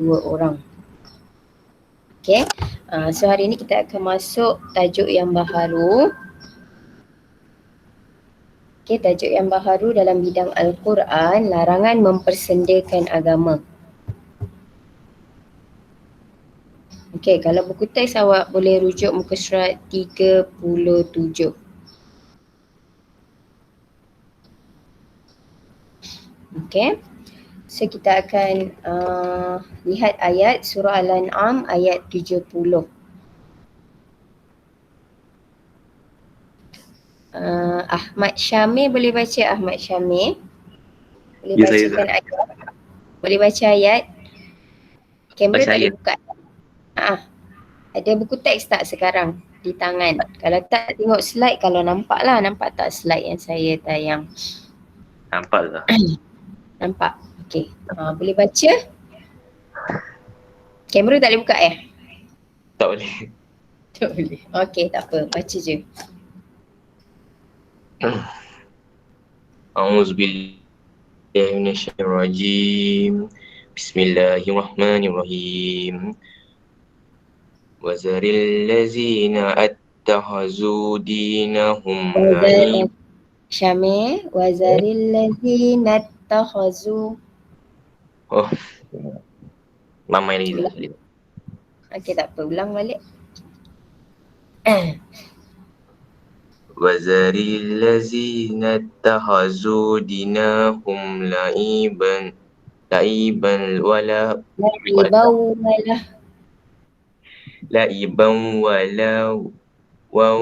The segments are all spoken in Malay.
2 orang. Okay, so hari ni kita akan masuk tajuk yang baharu. Okay, tajuk yang baharu dalam bidang Al-Quran, larangan mempersendakan agama. Okay, kalau buku teks awak boleh rujuk muka surat 37. Okay, so kita akan lihat ayat surah Al-An'am ayat 70. Ahmad Syamil boleh baca Ahmad Syamil? Boleh Ya, bacakan ayat? Boleh baca ayat? Kamera Baca tak boleh ayat. buka. Ada buku teks tak sekarang di tangan? Kalau tak tengok slide, kalau nampak lah. Nampak tak slide yang saya tayang? Nampak tak? Nampak? Okey. Boleh baca? Kamera tak boleh buka ya? Tak boleh. Tak boleh. Okey, tak apa. Baca je. A'udzubillahi minasyaitonirrajim. Bismillahirrahmanirrahim. Wazaril ladzina attakhazu dinahum la'ib. Syamil, wazaril ladzina takhazu. Oh, ramai lagi Ulang. sekali. Okey, tak apa. Ulang balik. Wazaril ladzina attakhazu dinahum la'iban wala wa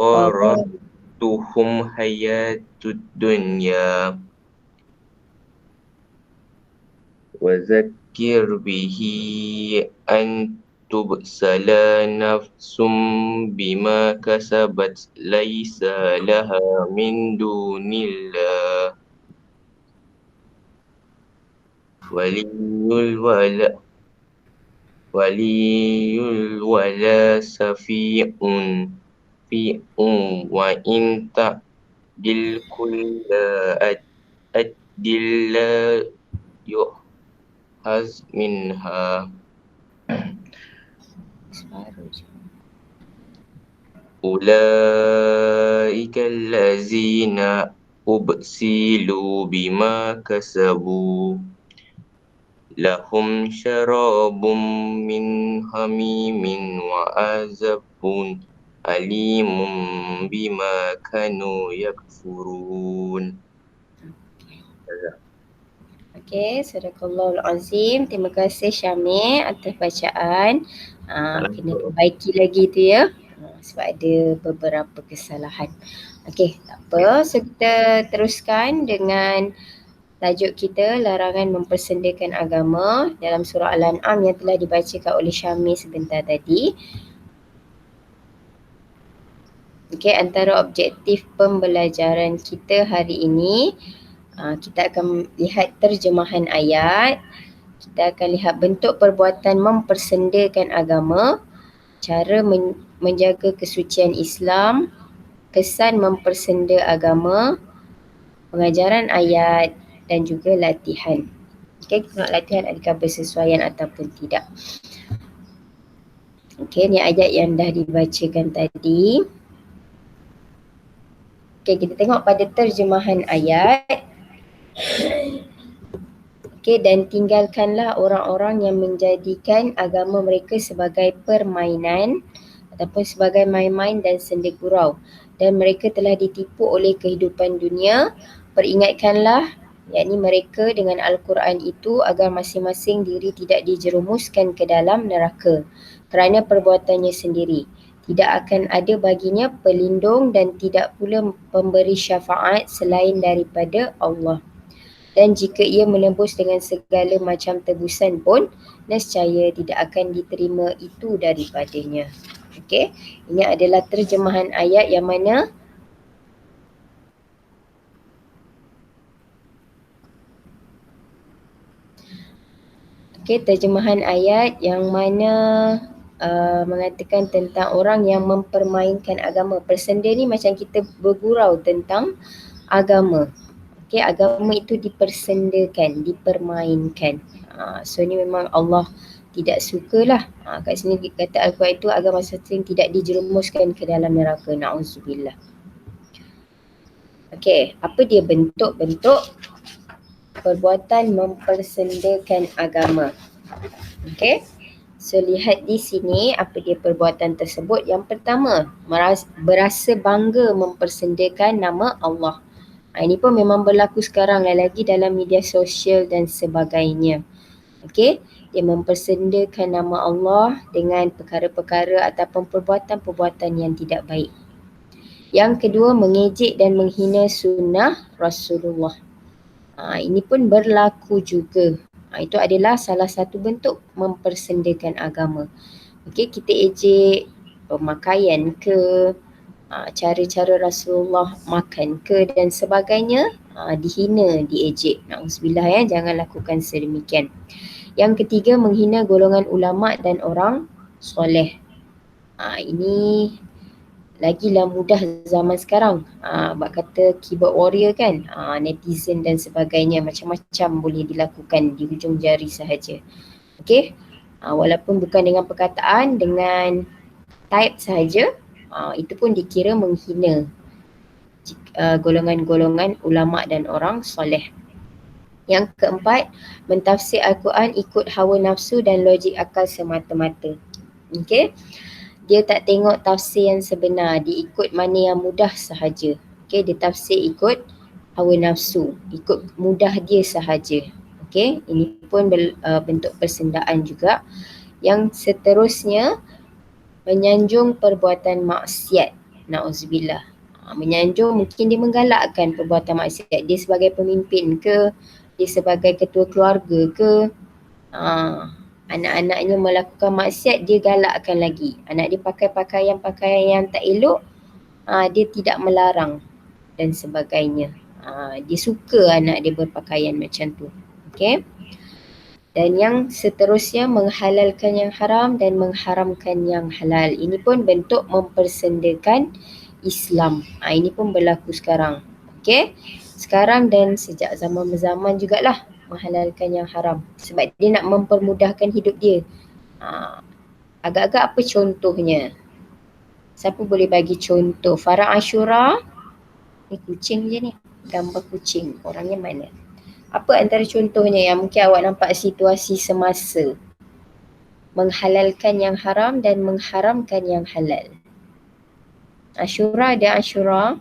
gharatuhum hayatud dunya wa zakkir bihi an tubsala nafsum bima kasabat laisa laha min dunillah waliyul wala safi'un wa in ta'dil kulla adilla yu'haz minha ulaika allazina ubsilu bima kasabu lahum syarabum min hamimin wa azabun alimum bima kanu yakfurun. Okey, sadaqallahul azim. Terima kasih Syamil atas bacaan. Kena perbaiki lagi tu ya. Sebab ada beberapa kesalahan. Okey, tak apa. So kita teruskan dengan tajuk kita, larangan mempersendakan agama dalam surah Al-An'am yang telah dibacakan oleh Syamil sebentar tadi. Okey, antara objektif pembelajaran kita hari ini, kita akan lihat terjemahan ayat, kita akan lihat bentuk perbuatan mempersendakan agama, cara menjaga kesucian Islam, kesan mempersenda agama, pengajaran ayat dan juga latihan. Okey, kita nak latihan adakah bersesuaian ataupun tidak. Okey, ni ayat yang dah dibacakan tadi. Okey, kita tengok pada terjemahan ayat. Okey, dan tinggalkanlah orang-orang yang menjadikan agama mereka sebagai permainan ataupun sebagai main-main dan senda gurau, dan mereka telah ditipu oleh kehidupan dunia. Peringatkanlah, yakni mereka, dengan Al-Quran itu agar masing-masing diri tidak dijerumuskan ke dalam neraka kerana perbuatannya sendiri. Tidak akan ada baginya pelindung dan tidak pula pemberi syafaat selain daripada Allah. Dan jika ia menebus dengan segala macam tebusan pun, nescaya tidak akan diterima itu daripadanya. Okey, ini adalah terjemahan ayat yang mana terjemahan ayat yang mana mengatakan tentang orang yang mempermainkan agama. Persenda ni macam kita bergurau tentang agama. Okay, agama itu dipersendakan, dipermainkan. So ni memang Allah tidak sukalah. Kat sini kata Al-Quran itu agama sesuatu yang tidak dijerumuskan ke dalam neraka. Na'udzubillah. Okay, apa dia bentuk-bentuk perbuatan mempersendakan agama? Okay, so lihat di sini apa dia perbuatan tersebut. Yang pertama, berasa bangga mempersendakan nama Allah. Ini pun memang berlaku sekarang lagi dalam media sosial dan sebagainya. Okay, dia mempersendakan nama Allah dengan perkara-perkara ataupun perbuatan-perbuatan yang tidak baik. Yang kedua, mengejek dan menghina sunnah Rasulullah. Ini pun berlaku juga. Itu adalah salah satu bentuk mempersendakan agama. Okay, kita ejek pemakaian ke, cara-cara Rasulullah makan ke dan sebagainya, dihina, diejek. Na'udzubillah ya, jangan lakukan sedemikian. Yang ketiga, menghina golongan ulama dan orang soleh. Ini lagilah mudah zaman sekarang. Bak kata keyboard warrior kan, netizen dan sebagainya, macam-macam boleh dilakukan di hujung jari sahaja. Okey, walaupun bukan dengan perkataan, dengan type sahaja, itu pun dikira menghina golongan-golongan ulama dan orang soleh. Yang keempat, mentafsir Al-Quran ikut hawa nafsu dan logik akal semata-mata. Okey, dia tak tengok tafsir yang sebenar, dia ikut mana yang mudah sahaja. Okey, dia tafsir ikut hawa nafsu, ikut mudah dia sahaja. Okey, ini pun bentuk persendaan juga. Yang seterusnya, menyanjung perbuatan maksiat. Na'udzubillah. Menyanjung mungkin dia menggalakkan perbuatan maksiat. Dia sebagai pemimpin ke, dia sebagai ketua keluarga ke, anak-anaknya melakukan maksiat, dia galakkan lagi. Anak dia pakai pakaian-pakaian yang tak elok, dia tidak melarang dan sebagainya. Dia suka anak dia berpakaian macam tu. Okay. Dan yang seterusnya, menghalalkan yang haram dan mengharamkan yang halal. Ini pun bentuk mempersendakan Islam. Ini pun berlaku sekarang. Okay. Sekarang dan sejak zaman-zaman jugalah menghalalkan yang haram. Sebab dia nak mempermudahkan hidup dia. Agak-agak apa contohnya? Siapa boleh bagi contoh? Farah Ashura. Ni kucing je ni. Gambar kucing. Orangnya mana? Apa antara contohnya yang mungkin awak nampak situasi semasa? Menghalalkan yang haram dan mengharamkan yang halal. Ashura, ada Ashura.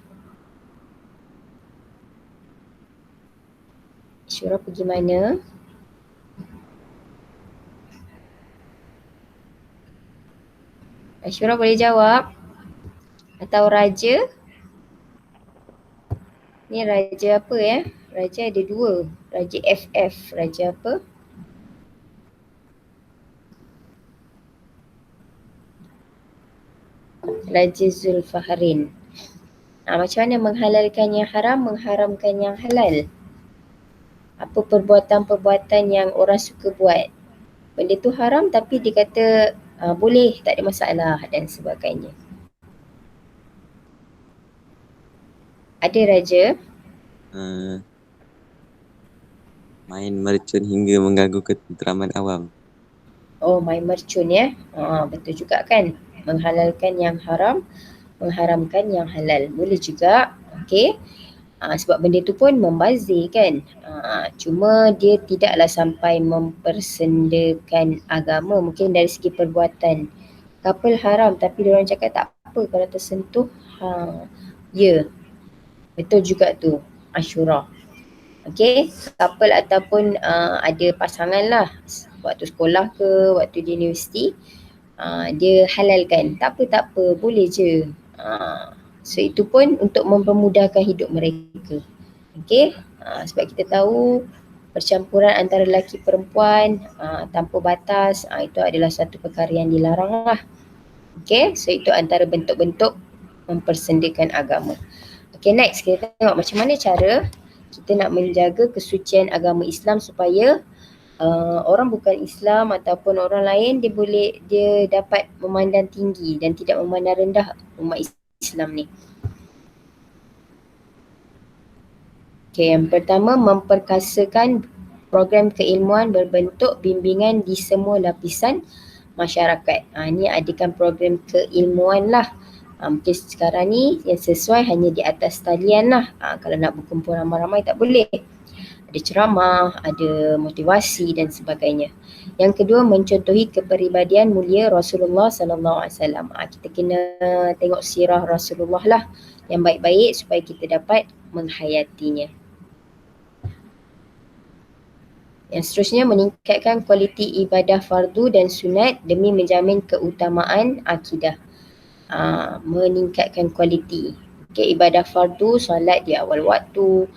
Ashura pergi mana? Ashura boleh jawab? Atau Raja? Ni Raja apa ya? Raja ada dua. Raja FF. Raja apa? Raja Zulfaharin. Macam mana menghalalkan yang haram, mengharamkan yang halal? Apa perbuatan-perbuatan yang orang suka buat? Benda tu haram tapi dia kata boleh, tak ada masalah dan sebagainya. Ada Raja? Main mercun hingga mengganggu ketenteraman awam. Oh, main mercun ya. Betul juga kan. Menghalalkan yang haram, mengharamkan yang halal. Boleh juga. Okey. Sebab benda tu pun membazir kan. Cuma dia tidaklah sampai mempersendakan agama. Mungkin dari segi perbuatan. Couple haram tapi diorang cakap tak apa kalau tersentuh. Ya. Betul juga tu. Ashura. Okay, couple ataupun ada pasangan lah, waktu sekolah ke, waktu di universiti, dia halalkan. Tak apa, boleh je. So itu pun untuk mempermudahkan hidup mereka. Okay, sebab kita tahu percampuran antara lelaki perempuan tanpa batas, itu adalah satu perkara yang dilarang lah. Okay, so itu antara bentuk-bentuk mempersendakan agama. Okay, next kita tengok macam mana cara kita nak menjaga kesucian agama Islam supaya orang bukan Islam ataupun orang lain dia dapat memandang tinggi dan tidak memandang rendah umat Islam ni. Okey, yang pertama memperkasakan program keilmuan berbentuk bimbingan di semua lapisan masyarakat. Ini adakan program keilmuan lah. Mungkin sekarang ni yang sesuai hanya di atas talian lah. Kalau nak berkumpul ramai-ramai tak boleh. Ada ceramah, ada motivasi dan sebagainya. Yang kedua, mencontohi kepribadian mulia Rasulullah sallallahu alaihi wasallam. Kita kena tengok sirah Rasulullah lah yang baik-baik supaya kita dapat menghayatinya. Yang seterusnya, meningkatkan kualiti ibadah fardu dan sunat demi menjamin keutamaan akidah. Meningkatkan kualiti. Ibadah fardu, solat di awal waktu.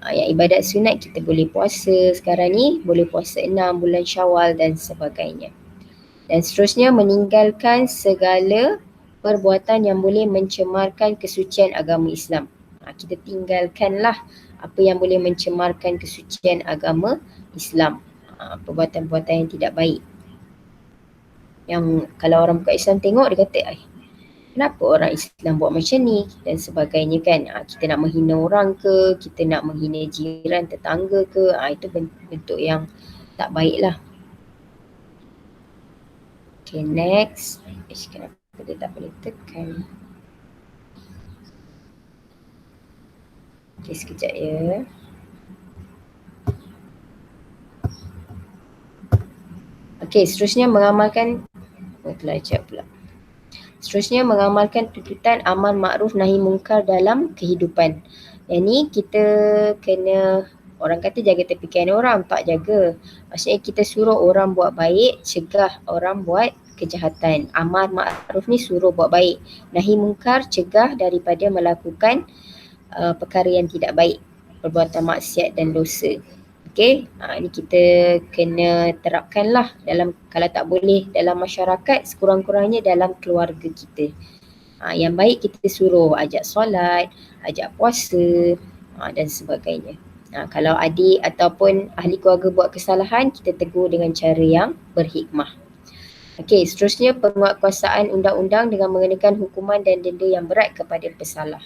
Yang ibadat sunat kita boleh puasa sekarang ni, boleh puasa 6 bulan Syawal dan sebagainya. Dan seterusnya, meninggalkan segala perbuatan yang boleh mencemarkan kesucian agama Islam. Kita tinggalkanlah apa yang boleh mencemarkan kesucian agama Islam. Perbuatan-perbuatan yang tidak baik. Yang kalau orang bukan Islam tengok, dia kata, kenapa orang Islam buat macam ni dan sebagainya kan. Kita nak menghina orang ke, kita nak menghina jiran, tetangga ke, itu bentuk yang tak baik lah. Okay, next. Kenapa dia tak boleh tekan? Okay, sekejap ya. Okay, seterusnya mengamalkan belajar pula. Seterusnya mengamalkan tuntutan amar makruf nahi mungkar dalam kehidupan. Yang ni kita kena, orang kata jaga tepikan orang, tak jaga. Maksudnya kita suruh orang buat baik, cegah orang buat kejahatan. Amar makruf ni suruh buat baik. Nahi mungkar cegah daripada melakukan perkara yang tidak baik, perbuatan maksiat dan dosa. Okey, ini kita kena terapkanlah dalam, kalau tak boleh dalam masyarakat, sekurang-kurangnya dalam keluarga kita. Yang baik kita suruh ajak solat, ajak puasa dan sebagainya. Kalau adik ataupun ahli keluarga buat kesalahan, kita tegur dengan cara yang berhikmah. Okey, seterusnya penguatkuasaan undang-undang dengan mengenakan hukuman dan denda yang berat kepada pesalah.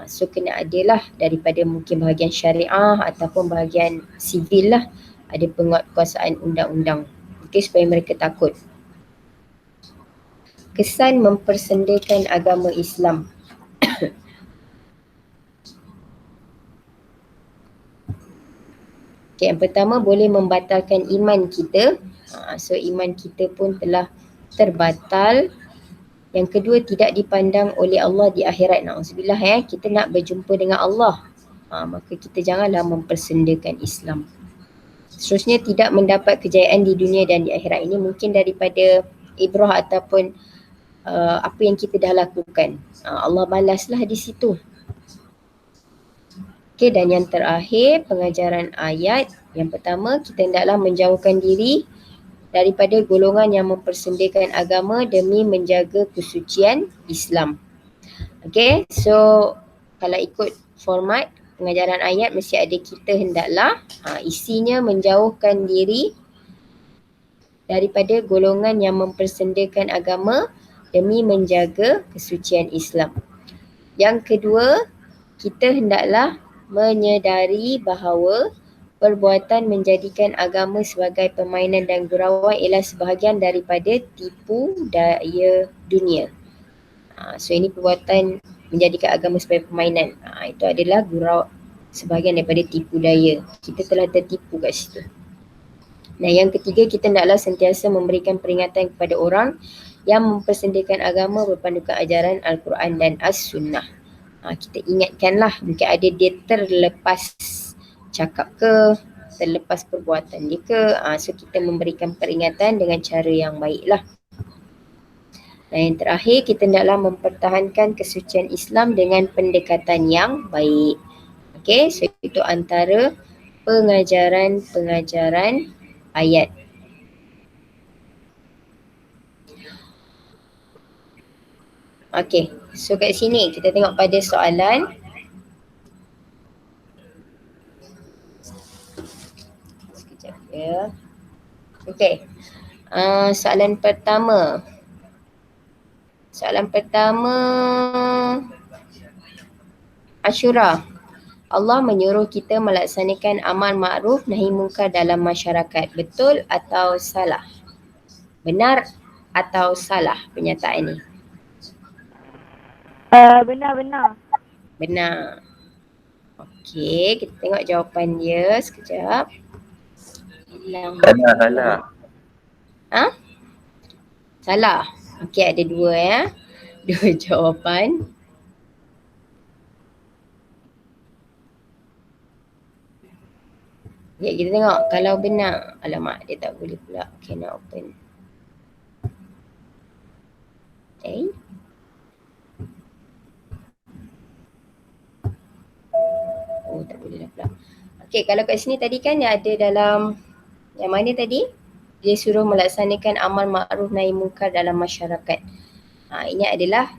So kena adalah daripada mungkin bahagian syariah ataupun bahagian sivil lah, ada penguatkuasaan undang-undang. Okay, supaya mereka takut. Kesan mempersendakan agama Islam. Okay, yang pertama boleh membatalkan iman kita. So iman kita pun telah terbatal. Yang kedua, tidak dipandang oleh Allah di akhirat. Na'udzubillah kita nak berjumpa dengan Allah. Maka kita janganlah mempersendakan Islam. Seterusnya, tidak mendapat kejayaan di dunia dan di akhirat. Ini mungkin daripada ibrah ataupun apa yang kita dah lakukan. Allah balaslah di situ. Okay, dan yang terakhir, pengajaran ayat. Yang pertama, kita hendaklah menjauhkan diri daripada golongan yang mempersendakan agama demi menjaga kesucian Islam. Okay, so kalau ikut format pengajaran ayat mesti ada kita hendaklah isinya menjauhkan diri daripada golongan yang mempersendakan agama demi menjaga kesucian Islam. Yang kedua, kita hendaklah menyedari bahawa perbuatan menjadikan agama sebagai permainan dan gurauan ialah sebahagian daripada tipu daya dunia. So ini perbuatan menjadikan agama sebagai permainan. Itu adalah gurau, sebahagian daripada tipu daya. Kita telah tertipu kat situ. Nah, yang ketiga, kita hendaklah sentiasa memberikan peringatan kepada orang yang mempersendakan agama berpandukan ajaran Al-Quran dan As-Sunnah. Kita ingatkanlah, mungkin ada dia terlepas cakap ke, terlepas perbuatan dia ke, so kita memberikan peringatan dengan cara yang baiklah. Dan yang terakhir, kita hendaklah mempertahankan kesucian Islam dengan pendekatan yang baik. Okay, so itu antara pengajaran ayat. Okay, so kat sini kita tengok pada soalan. Okay, soalan pertama. Asyura. Allah menyuruh kita melaksanakan amar ma'ruf nahi munkar dalam masyarakat. Betul atau salah? Benar atau salah pernyataan ini? Benar. Benar. Okey, kita tengok jawapan dia sekejap. Salah. Ha? Salah. Okey, ada dua ya. Dua jawapan. Ya, kita tengok kalau benar. Alamak, dia tak boleh pula. Cannot open. Oh, tak boleh dah pula. Okey, kalau kat sini tadi kan dia ada dalam yang mana tadi? Dia suruh melaksanakan amal ma'ruf nahi munkar dalam masyarakat. Ini adalah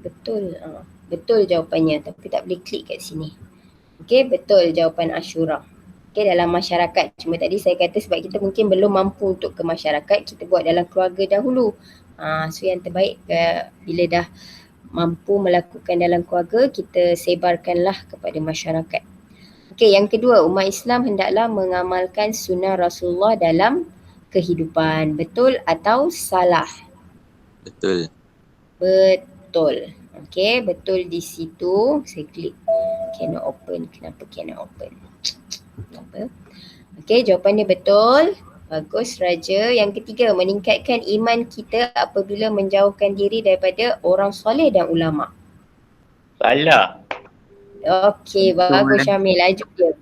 betul. Betul jawapannya, tapi tak boleh klik kat sini. Okey, betul jawapan Ashura. Okey, dalam masyarakat. Cuma tadi saya kata sebab kita mungkin belum mampu untuk ke masyarakat, kita buat dalam keluarga dahulu. So yang terbaik bila dah mampu melakukan dalam keluarga, kita sebarkanlah kepada masyarakat. Okey, yang kedua, umat Islam hendaklah mengamalkan sunnah Rasulullah dalam kehidupan. Betul atau salah? Betul. Betul. Okey, betul di situ. Saya klik cannot open. Kenapa cannot open? Kenapa? Okey, jawapan dia betul. Bagus Raja. Yang ketiga, meningkatkan iman kita apabila menjauhkan diri daripada orang soleh dan ulama. Salah. Okey, bagus Syamil. Laju dia.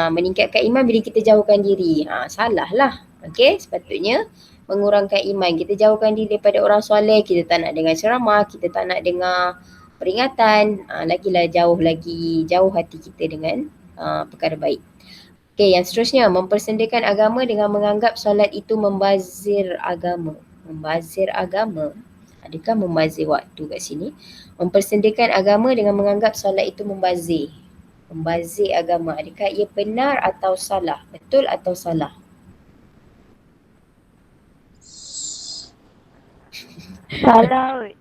Meningkatkan iman bila kita jauhkan diri. Salah lah. Okey, sepatutnya mengurangkan iman. Kita jauhkan diri daripada orang soleh, kita tak nak dengar ceramah, kita tak nak dengar peringatan. Lagilah lagi jauh hati kita dengan perkara baik. Okey, yang seterusnya, mempersendakan agama dengan menganggap solat itu membazir agama. Membazir agama. Adakah membazir waktu kat sini? Mempersendakan agama dengan menganggap solat itu membazir. Membazir agama. Adakah ia benar atau salah? Betul atau salah? Salah.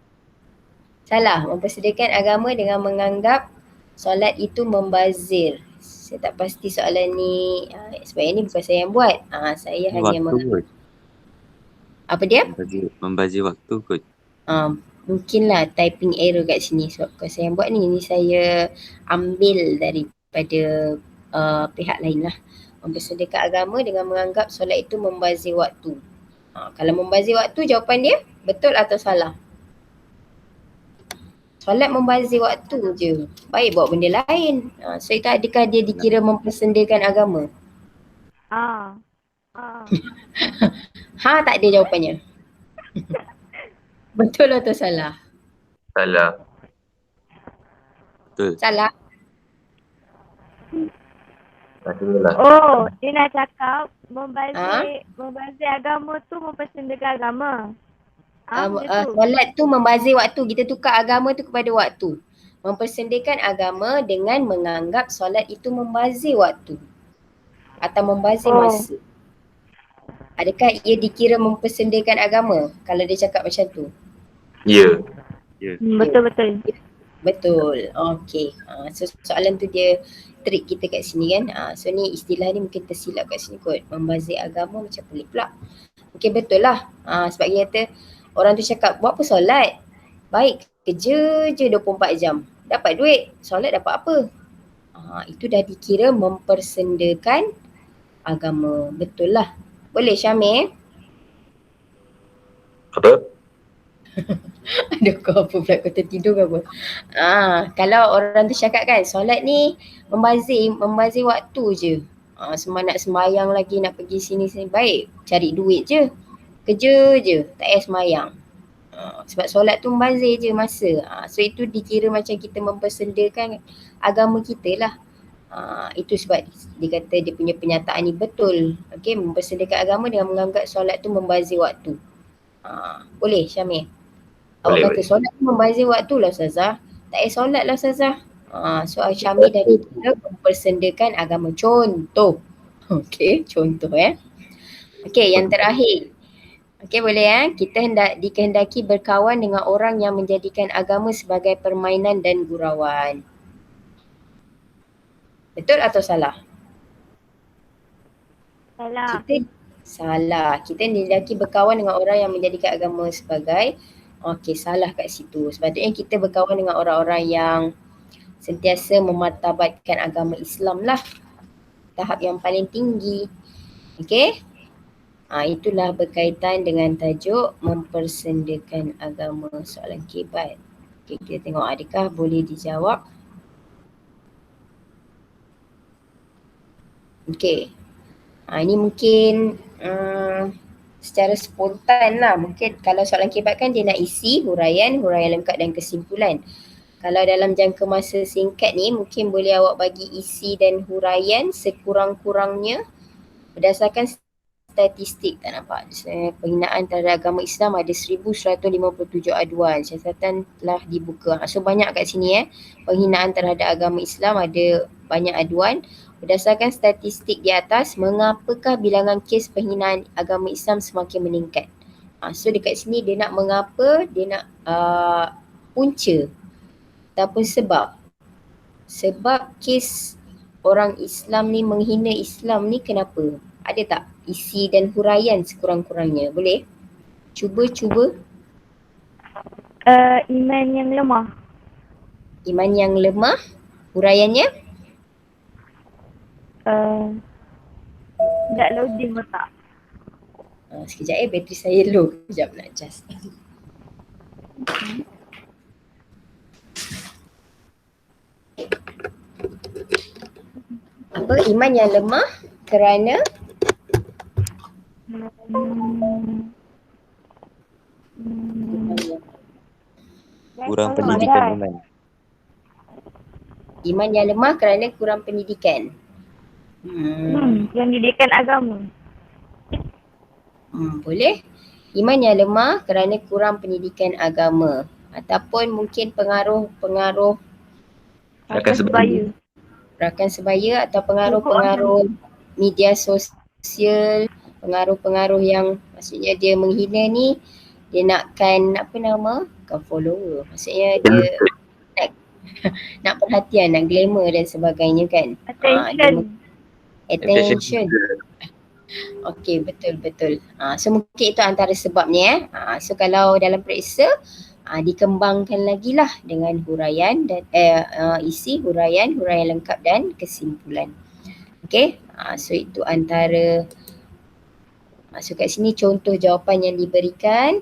Salah. Mempersendakan agama dengan menganggap solat itu membazir. Saya tak pasti soalan ni. Sebab ini bukan saya yang buat. Saya hanya apa dia? Membazir waktu kot. Mungkinlah typing error kat sini. Sebab bukan saya yang buat ni. Ini saya ambil daripada pihak lain lah. Mempersendakan agama dengan menganggap solat itu membazir waktu. Kalau membazir waktu, jawapan dia betul atau salah? Solat membazir waktu je. Baik buat benda lain. So itu adakah dia dikira mempersendakan agama? Tak ada jawapannya. Betul atau salah? Salah. Betul. Salah. Oh, dia nak cakap membazir agama tu mempersendakan agama. Solat tu membazir waktu. Kita tukar agama tu kepada waktu. Mempersendakan agama dengan menganggap solat itu membazir waktu. Atau membazir masa. Adakah ia dikira mempersendakan agama kalau dia cakap macam tu? Ya. Betul. Betul. Okey. So soalan tu dia trik kita kat sini kan. So ni istilah ni mungkin tersilap kat sini kot. Membazir agama macam pelik pula. Okey, betul lah. Sebab dia kata orang tu cakap buat apa solat? Baik, kerja je 24 jam. Dapat duit. Solat dapat apa? Itu dah dikira mempersendakan agama. Betul lah. Boleh Syamil? Apa? Aduh, kau apa pula, kau tertidur ke apa? Kalau orang tu cakap kan, solat ni membazir waktu je. Semua nak sembahyang lagi, nak pergi sini. Baik, cari duit je. Kerja je, tak payah sembahyang. Sebab solat tu membazir je masa. So itu dikira macam kita mempersendakan agama kita lah. Itu sebab dia kata dia punya pernyataan ni betul. Okey, mempersendakan agama dengan menganggap solat tu membazir waktu. Boleh Syamil? Awak kata solat tu membazir waktu lah Ustazah. Tak payah solat lah Ustazah. So Syamil dah dikira mempersendakan agama. Contoh. Okey, contoh Okey, yang terakhir. Okey, boleh kita dikehendaki berkawan dengan orang yang menjadikan agama sebagai permainan dan gurauan. Betul atau salah? Salah. Salah. Kita ni lelaki berkawan dengan orang yang menjadikan agama sebagai salah kat situ. Sepatutnya kita berkawan dengan orang-orang yang sentiasa memartabatkan agama Islam lah. Tahap yang paling tinggi. Okey? Itulah berkaitan dengan tajuk mempersendakan agama, soalan kebat. Okay, kita tengok adakah boleh dijawab. Okey. Ini mungkin secara spontan lah. Mungkin kalau soalan kebat kan dia nak isi, huraian lengkap dan kesimpulan. Kalau dalam jangka masa singkat ni mungkin boleh awak bagi isi dan huraian sekurang-kurangnya berdasarkan statistik. Tak nampak? Penghinaan terhadap agama Islam ada 1157 aduan. Siasatan telah dibuka. So banyak kat sini penghinaan terhadap agama Islam ada banyak aduan. Berdasarkan statistik di atas, mengapakah bilangan kes penghinaan agama Islam semakin meningkat? So dekat sini dia nak mengapa, dia nak punca ataupun sebab. Sebab kes orang Islam ni menghina Islam ni kenapa? Ada tak isi dan huraian sekurang-kurangnya? Boleh? Cuba. Iman yang lemah. Iman yang lemah? Huraiannya? Tak loading otak. Sekejap bateri saya low. Sekejap nak adjust. Apa? Iman yang lemah kerana? Kurang pendidikan iman. Iman yang lemah kerana kurang pendidikan. Pendidikan agama. Boleh. Iman yang lemah kerana kurang pendidikan agama. Ataupun mungkin pengaruh rakan sebaya atau pengaruh-pengaruh media sosial, pengaruh-pengaruh yang maksudnya dia menghina ni, dia nakkan kan follower. Maksudnya dia nak perhatian, nak glamour dan sebagainya kan. Attention. Okey, betul. So mungkin itu antara sebabnya So kalau dalam periksa dikembangkan lagi lah dengan huraian dan isi huraian lengkap dan kesimpulan. Okey, so itu antara so kat sini contoh jawapan yang diberikan.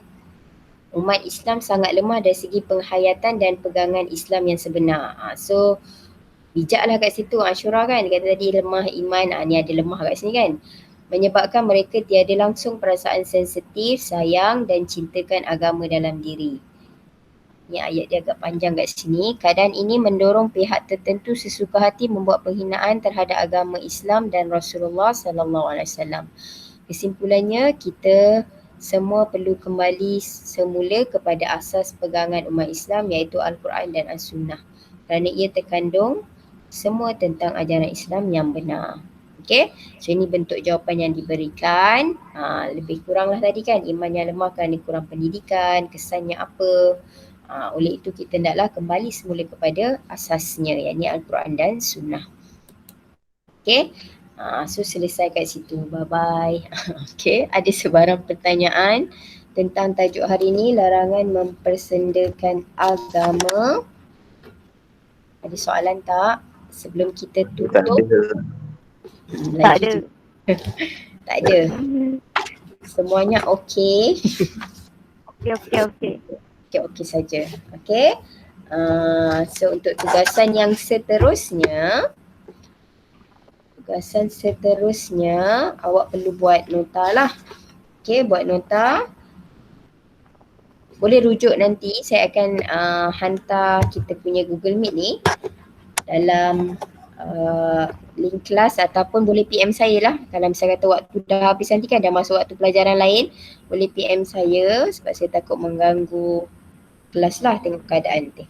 Umat Islam sangat lemah dari segi penghayatan dan pegangan Islam yang sebenar. So bijaklah kat situ Ashura kan, dia kata tadi lemah iman, ni ada lemah kat sini kan. Menyebabkan mereka tiada langsung perasaan sensitif, sayang dan cintakan agama dalam diri. Ni ayat dia agak panjang kat sini. Keadaan ini mendorong pihak tertentu sesuka hati membuat penghinaan terhadap agama Islam dan Rasulullah SAW. Kesimpulannya, kita semua perlu kembali semula kepada asas pegangan umat Islam iaitu Al-Quran dan As-Sunnah. Kerana ia terkandung semua tentang ajaran Islam yang benar. Okay, so ini bentuk jawapan yang diberikan. Lebih kuranglah tadi kan, iman yang lemah kerana kurang pendidikan, kesannya apa. Oleh itu kita hendaklah kembali semula kepada asasnya, iaitu Al-Quran dan Sunnah. Okay, so selesai kat situ. Bye-bye. Okay, ada sebarang pertanyaan tentang tajuk hari ini, larangan mempersendakan agama. Ada soalan tak sebelum kita tutup? Tak ada. Tak ada. Semuanya okey. Okey. Okey saja. Okey. So untuk tugasan yang seterusnya, awak perlu buat nota lah. Okey, buat nota. Boleh rujuk nanti, saya akan hantar kita punya Google Meet ni dalam link kelas ataupun boleh PM saya lah. Kalau misalnya kata waktu dah habis nanti kan, dah masuk waktu pelajaran lain, boleh PM saya sebab saya takut mengganggu kelas lah, tengok keadaan nanti.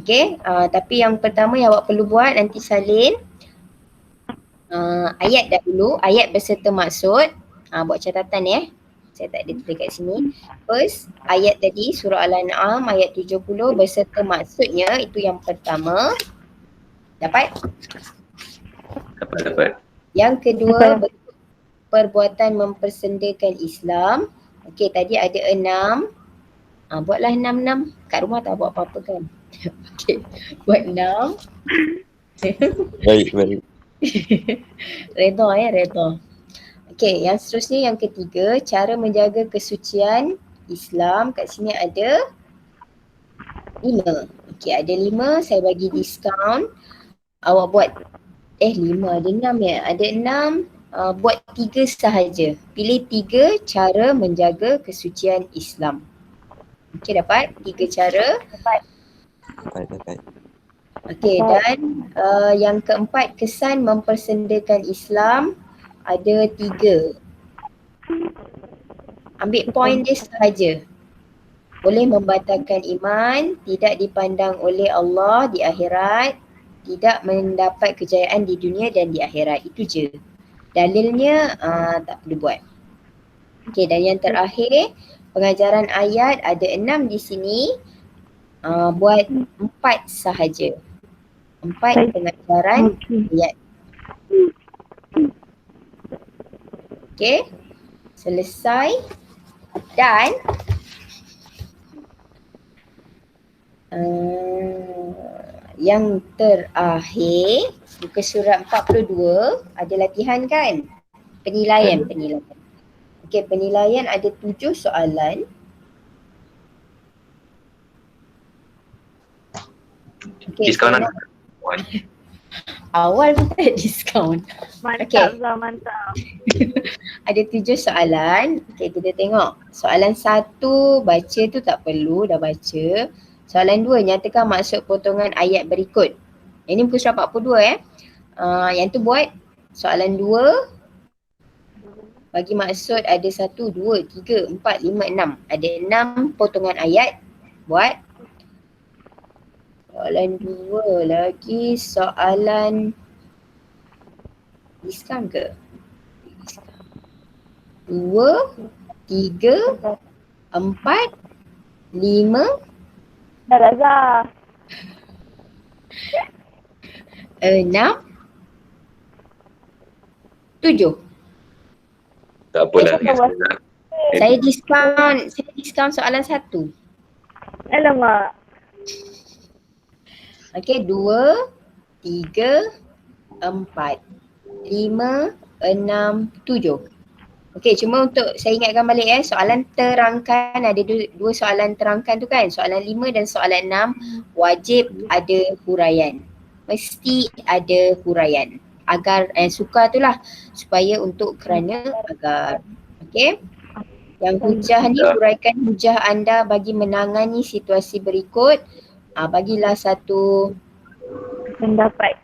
Okay, tapi yang pertama yang awak perlu buat nanti salin ayat dahulu, ayat beserta maksud. Buat catatan saya tak ada tulis kat sini. First, ayat tadi surah Al-An'am ayat 70 beserta maksudnya, itu yang pertama. Dapat? Dapat. Yang kedua, bentuk perbuatan mempersendakan Islam. Okey, tadi ada 6. Buatlah 6. Kat rumah tak buat apa-apa kan? Okey, buat 6. Baik. Redha. Okey, yang seterusnya yang ketiga, cara menjaga kesucian Islam. Kat sini ada 5. Okey, ada 5, saya bagi diskaun. Awak buat 5 ada 6 ya. Ada 6, buat 3 sahaja. Pilih 3 cara menjaga kesucian Islam. Okey, dapat 3 cara. Dapat. Okey, dan yang keempat, kesan mempersendakan Islam ada 3. Ambil poin dia sahaja. Boleh membatalkan iman, tidak dipandang oleh Allah di akhirat, tidak mendapat kejayaan di dunia dan di akhirat. Itu je. Dalilnya tak perlu buat. Okey, dan yang terakhir, pengajaran ayat ada 6 di sini. Buat 4 sahaja. 4 pengajaran ayat. Okey, selesai. Dan yang terakhir, muka surat 42 ada latihan kan? Penilaian. Okey, penilaian ada 7 soalan. Okay, Diskaun awal pun tak ada diskaun. Mantap Zah, mantap. Ada 7 soalan. Okey, kita tengok. Soalan 1 baca tu tak perlu, dah baca. Soalan 2, nyatakan maksud potongan ayat berikut. Ini muka surat 42 yang tu buat soalan 2 bagi maksud ada 1, 2, 3, 4, 5, 6. Ada 6 potongan ayat. Buat. Soalan 2 lagi, soalan diskaun ke? 2, 3, 4, 5. Dah Zah. 6, 7. Tak apalah. Saya diskaun soalan 1. Alamak. Okey, 2, 3, 4, 5, 6, 7. Okey, cuma untuk saya ingatkan balik soalan terangkan ada 2 soalan terangkan tu kan. Soalan 5 dan soalan 6 wajib ada huraian. Mesti ada huraian. Agar sukar tu lah supaya untuk kerana agar. Okey. Yang hujah ni, huraikan hujah anda bagi menangani situasi berikut. Bagilah satu Pendapat.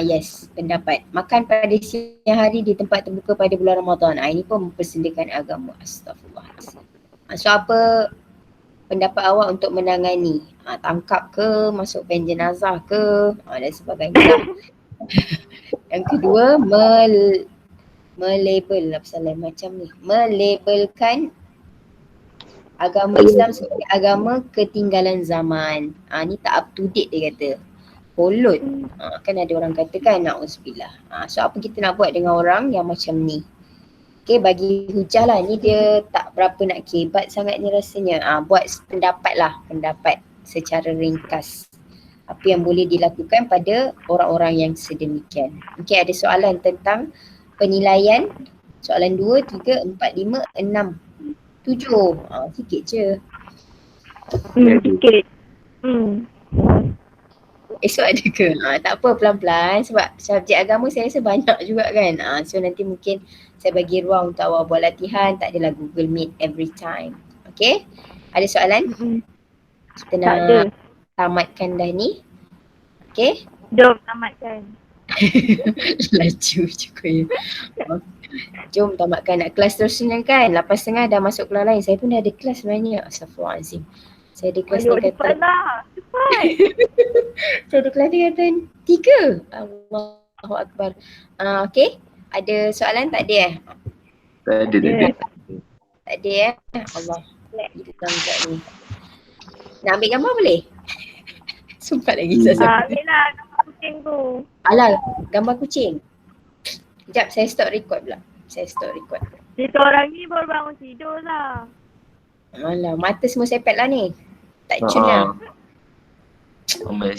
Yes, pendapat. Makan pada siang hari di tempat terbuka pada bulan Ramadan. Ini pun mempersendakan agama. Astaghfirullahaladzim. So apa pendapat awak untuk menangani? Tangkap ke, masukkan jenazah ke, dan sebagainya lah. Yang kedua, melabel apa salah macam ni. Melabelkan agama Islam sebagai agama ketinggalan zaman. Ni tak up to date dia kata. Polut. Kan ada orang kata kan, na'udzubillah. So apa kita nak buat dengan orang yang macam ni? Okay, bagi hujah lah. Ni dia tak berapa nak kebat sangat ni rasanya. Buat pendapat lah. Pendapat secara ringkas. Apa yang boleh dilakukan pada orang-orang yang sedemikian. Okay, ada soalan tentang penilaian. Soalan 2, 3, 4, 5, 6, 7. Sikit je. Sikit. Esok ada ke? Tak apa, pelan-pelan sebab subjek agama saya rasa banyak juga kan. So nanti mungkin saya bagi ruang untuk awak buat latihan. Tak adalah Google Meet every time. Okay? Ada soalan? Kita nak tamatkan dah ni. Okay? Jom tamatkan. Laju juga ya. Jom tamatkan. Nak kelas terusannya kan? 8.30 dah masuk kelas lain. Saya pun dah ada kelas sebenarnya. Astaghfirullahaladzim. Saya ada kelas tingkatan. Cepat. Saya ada kelas tingkatan 3. Allahu Akbar. Okay. Ada soalan tak ada Tak ada. Tak ada Allah. Kita tangkap ni. Nak ambil gambar boleh? Sempat lagi saya. Ambil lah. kucing tu. Alah, gambar kucing. Sekejap, saya stop record pula. Saya stop record. Kita orang ni baru bangun tidur lah. Alah, mata semua sepet lah ni. Tak cun lah. Oh my